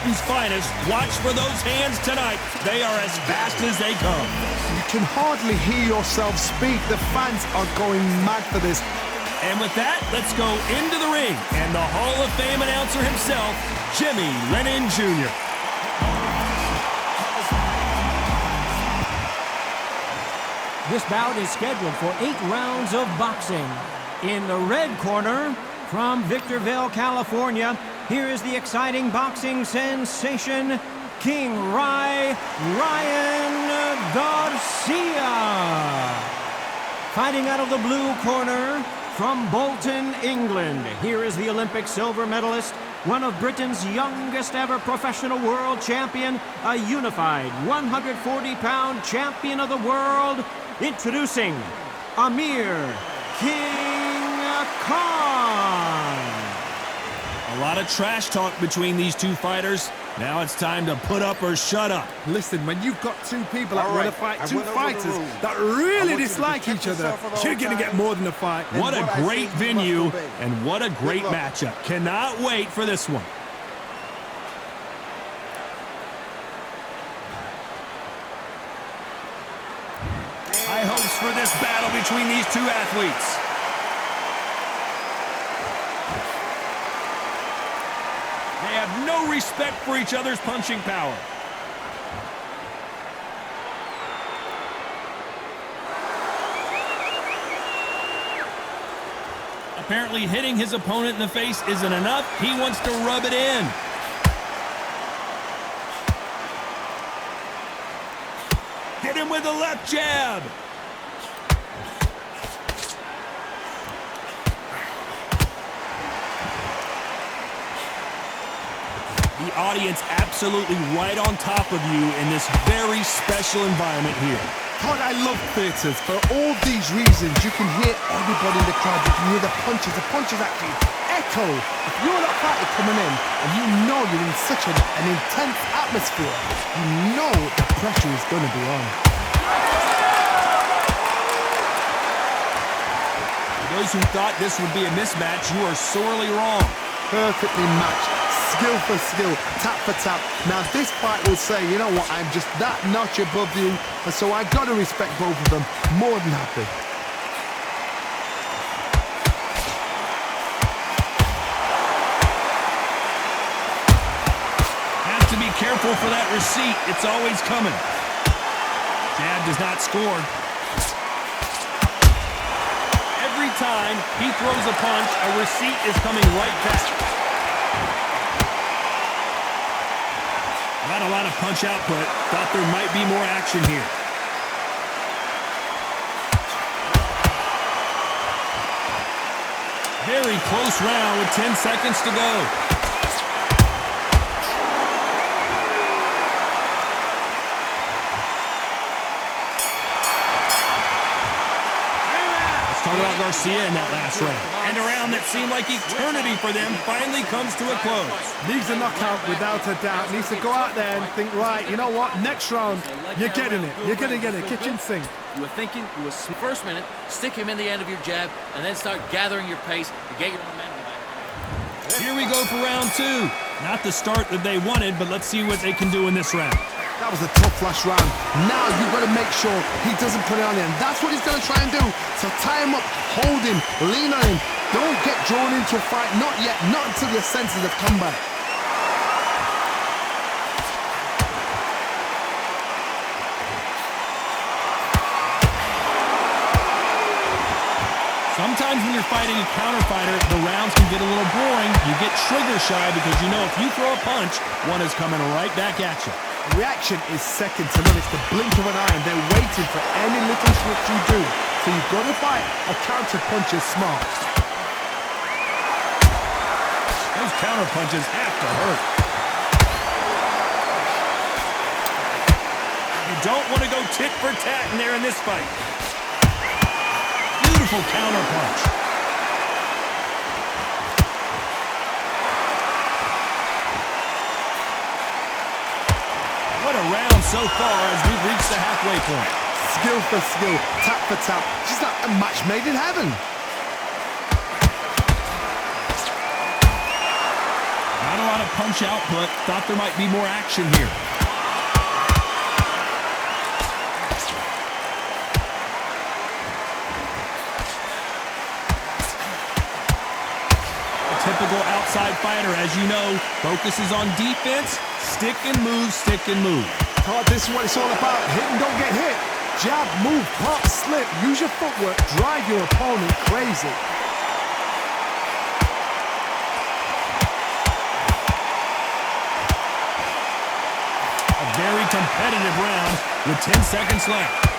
Britain's finest. Watch for those hands tonight. They are as fast as they come. You can hardly hear yourself speak. The fans are going mad for this. And with that, let's go into the ring. And the Hall of Fame announcer himself, Jimmy Lennon Jr. This bout is scheduled for 8 rounds of boxing. In the red corner, from Victorville, California, here is the exciting boxing sensation, King Ryan Garcia. Fighting out of the blue corner, from Bolton, England, here is the Olympic silver medalist, one of Britain's youngest ever professional world champion, a unified 140-pound champion of the world, introducing Amir King Khan. A lot of trash talk between these two fighters. Now it's time to put up or shut up. Listen, when you've got two people that want to fight, two fighters that really dislike each other, you're going to get more than a fight. What a great venue and what a great matchup. Cannot wait for this one. High hopes for this battle between these two athletes. They have no respect for each other's punching power. Apparently hitting his opponent in the face isn't enough. He wants to rub it in. Hit him with a left jab. The audience absolutely right on top of you in this very special environment here. God, I love theatres. For all these reasons, you can hear everybody in the crowd. You can hear the punches. The punches actually echo. If you're that fighter coming in and you know you're in such an intense atmosphere, you know the pressure is going to be on. For those who thought this would be a mismatch, you are sorely wrong. Perfectly matched. Skill for skill, tap for tap. Now this fight will say, you know what, I'm just that notch above you, and so I got to respect both of them. More than happy. Have to be careful for that receipt. It's always coming. Jab does not score. Every time he throws a punch, a receipt is coming right back. Not a lot of punch output. Thought there might be more action here. Very close round with 10 seconds to go. Let's talk about Garcia in that last round. And a round that seemed like eternity for them finally comes to a close. Needs a knockout without a doubt. Needs to go out there and think, right, you know what, next round, you're getting it. You're going to get it. Kitchen sink. You were thinking, you were first minute, stick him in the end of your jab, and then start gathering your pace to get your momentum back. Here we go for round two. Not the start that they wanted, but let's see what they can do in this round. That was a tough last round. Now you've got to make sure he doesn't put it on him. That's what he's going to try and do. So tie him up, hold him, lean on him. Don't get drawn into a fight. Not yet. Not until your senses have come back. Sometimes when you're fighting a counter fighter, the rounds can get a little boring. You get trigger shy because you know if you throw a punch, one is coming right back at you. Reaction is second to none. It's the blink of an eye, and they're waiting for any little switch you do. So you've got to fight a counter punch is smart. Those counter punches have to hurt. You don't want to go tit for tat in there in this fight. Beautiful counter punch. What a round so far as we've reached the halfway point. Skill for skill, tap for tap. Just like a match made in heaven. Not a lot of punch output. Thought there might be more action here. Typical outside fighter, as you know, focuses on defense, stick and move, stick and move. Oh, this is what it's all about. Hit and don't get hit. Jab, move, pop, slip. Use your footwork. Drive your opponent crazy. A very competitive round with 10 seconds left.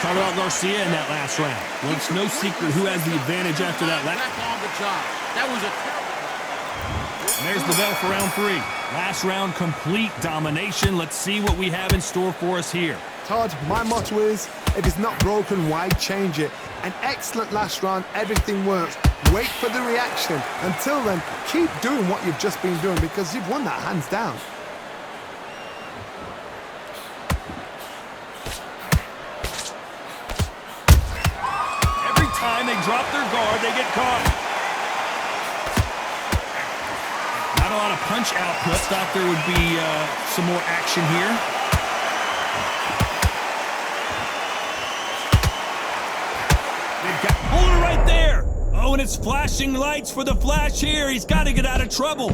Talk about Garcia in that last round. Well, it's no secret who has the advantage after that last. Back on the job. That was a terrible. There's the bell for round 3. Last round, complete domination. Let's see what we have in store for us here. Todd, my motto is, if it's not broken, why change it? An excellent last round, everything works. Wait for the reaction. Until then, keep doing what you've just been doing because you've won that hands down. Time they drop their guard, they get caught. Not a lot of punch output. Thought there would be some more action here. They've got Fuller right there. Oh, and it's flashing lights for the Flash here. He's got to get out of trouble.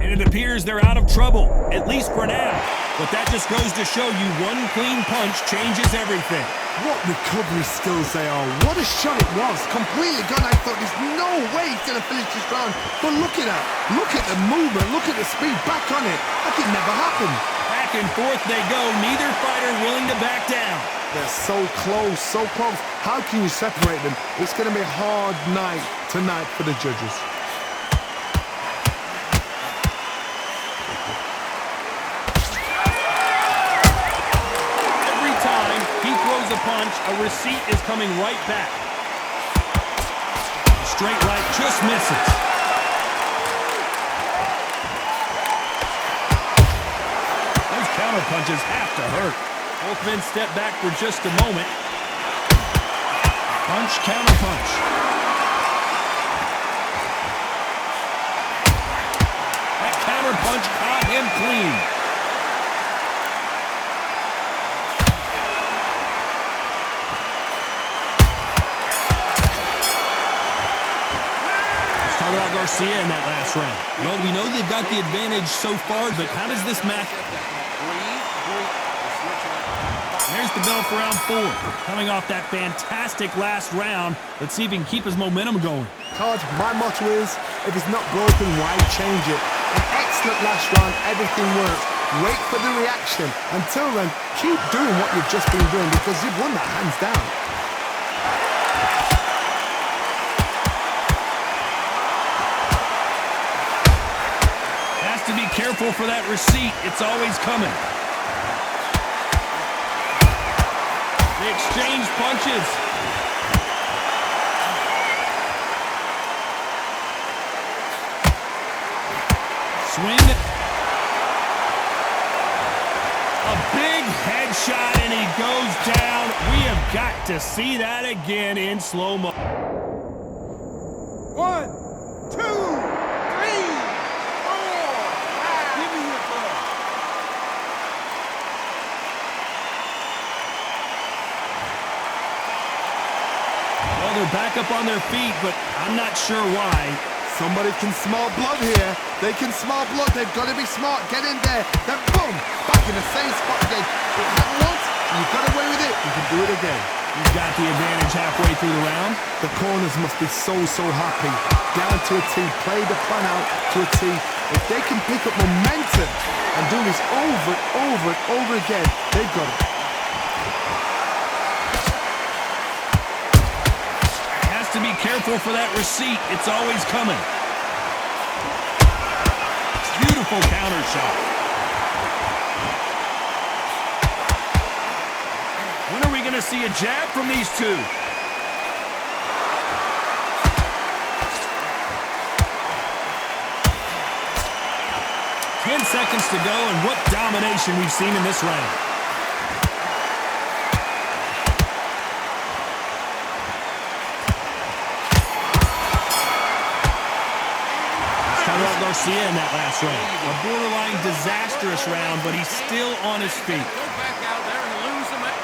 And it appears they're out of trouble, at least for now. But that just goes to show you one clean punch changes everything. What recovery skills they are. What a shot it was. Completely gone. I thought there's no way he's going to finish this round. But look at that. Look at the movement. Look at the speed. Back on it. Like it never happened. Back and forth they go. Neither fighter willing to back down. They're so close, so close. How can you separate them? It's going to be a hard night tonight for the judges. Punch, a receipt is coming right back. Straight right just misses. Those counter punches have to hurt. Both men step back for just a moment. Punch, counter punch. That counter punch caught him clean. About Garcia in that last round. Well, we know they've got the advantage so far, but how does this match? There's the bell for round 4. Coming off that fantastic last round, let's see if he can keep his momentum going. Todd, my motto is, if it's not broken, why change it? An excellent last round, everything works. Wait for the reaction. Until then, keep doing what you've just been doing because you've won that hands down. To be careful for that receipt. It's always coming. They exchange punches. Swing. A big headshot and he goes down. We have got to see that again in slow-mo. 1, 2. They're back up on their feet, but I'm not sure why. Somebody can smell blood here. They can smell blood. They've got to be smart. Get in there. Then boom, back in the same spot again. It happened once, you got away with it. You can do it again. He's got the advantage halfway through the round. The corners must be so happy. Down to a T. Play the plan out to a T. If they can pick up momentum and do this over and over and over again, they've got it. To be careful for that receipt. It's always coming. Beautiful counter shot. When are we going to see a jab from these two? 10 seconds to go, and what domination we've seen in this round. Garcia in that last round. A borderline disastrous round, but he's still on his feet. Go back out there and lose the match.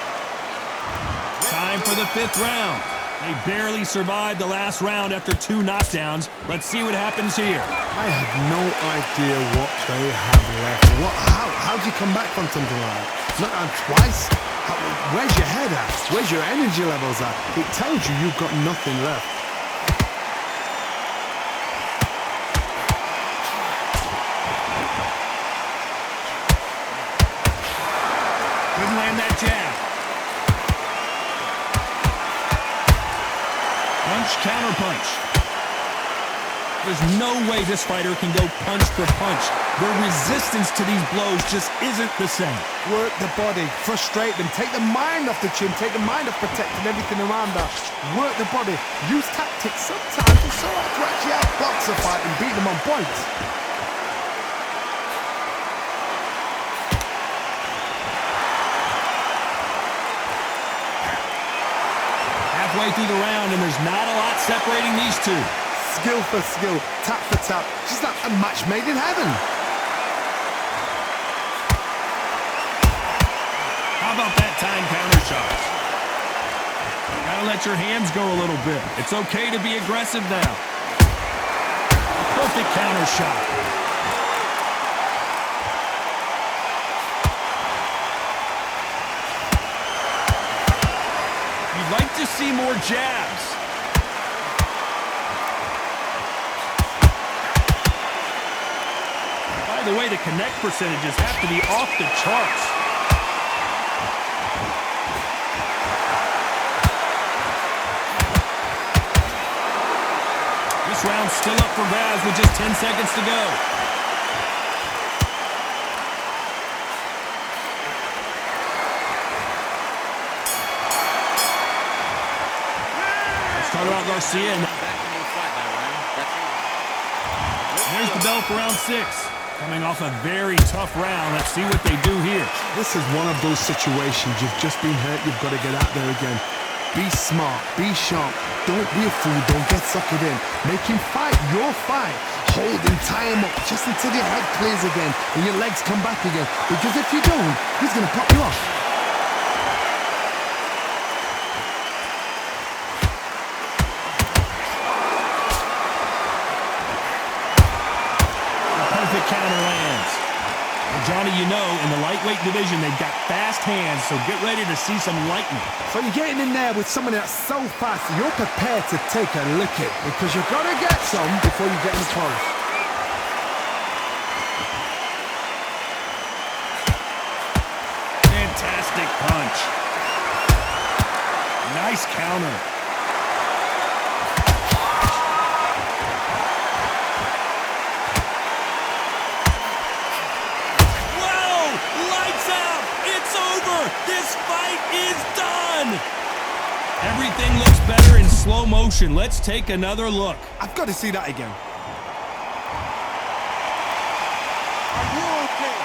Time for the 5th round. They barely survived the last round after 2 knockdowns. Let's see what happens here. I have no idea what they have left. How do you come back from something like that? Knock down twice? Where's your head at? Where's your energy levels at? It tells you you've got nothing left. Couldn't land that jab. Punch, counter punch. There's no way this fighter can go punch for punch. The resistance to these blows just isn't the same. Work the body, frustrate them, take the mind off the chin, take the mind off protecting everything around that. Work the body, use tactics. Sometimes it's so hard to actually outbox a fight and beat them on points. Halfway through the round, and there's not a lot separating these two. Skill for skill, tap for tap, just like a match made in heaven. How about that time counter shot? Gotta let your hands go a little bit. It's okay to be aggressive now. Perfect counter shot. You'd like to see more jabs. By the way, the connect percentages have to be off the charts. This round's still up for grabs with just 10 seconds to go. Let's talk about Garcia. There's the bell for round 6. Coming off a very tough round. Let's see what they do here. This is one of those situations. You've just been hurt. You've got to get out there again. Be smart. Be sharp. Don't be a fool. Don't get suckered in. Make him fight your fight. Hold him, tie him up just until your head clears again and your legs come back again. Because if you don't, he's going to pop you off. Counter lands. Well, Johnny, you know, in the lightweight division, they've got fast hands, so get ready to see some lightning. So you're getting in there with someone that's so fast, you're prepared to take a licking because you've got to get some before you get in close. Fantastic punch. Nice counter. This fight is done! Everything looks better in slow motion. Let's take another look. I've got to see that again. Are you okay?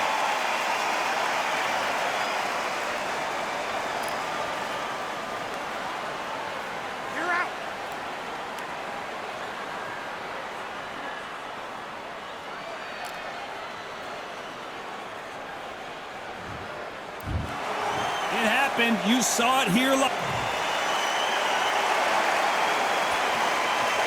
You're out. It happened. You saw it here live.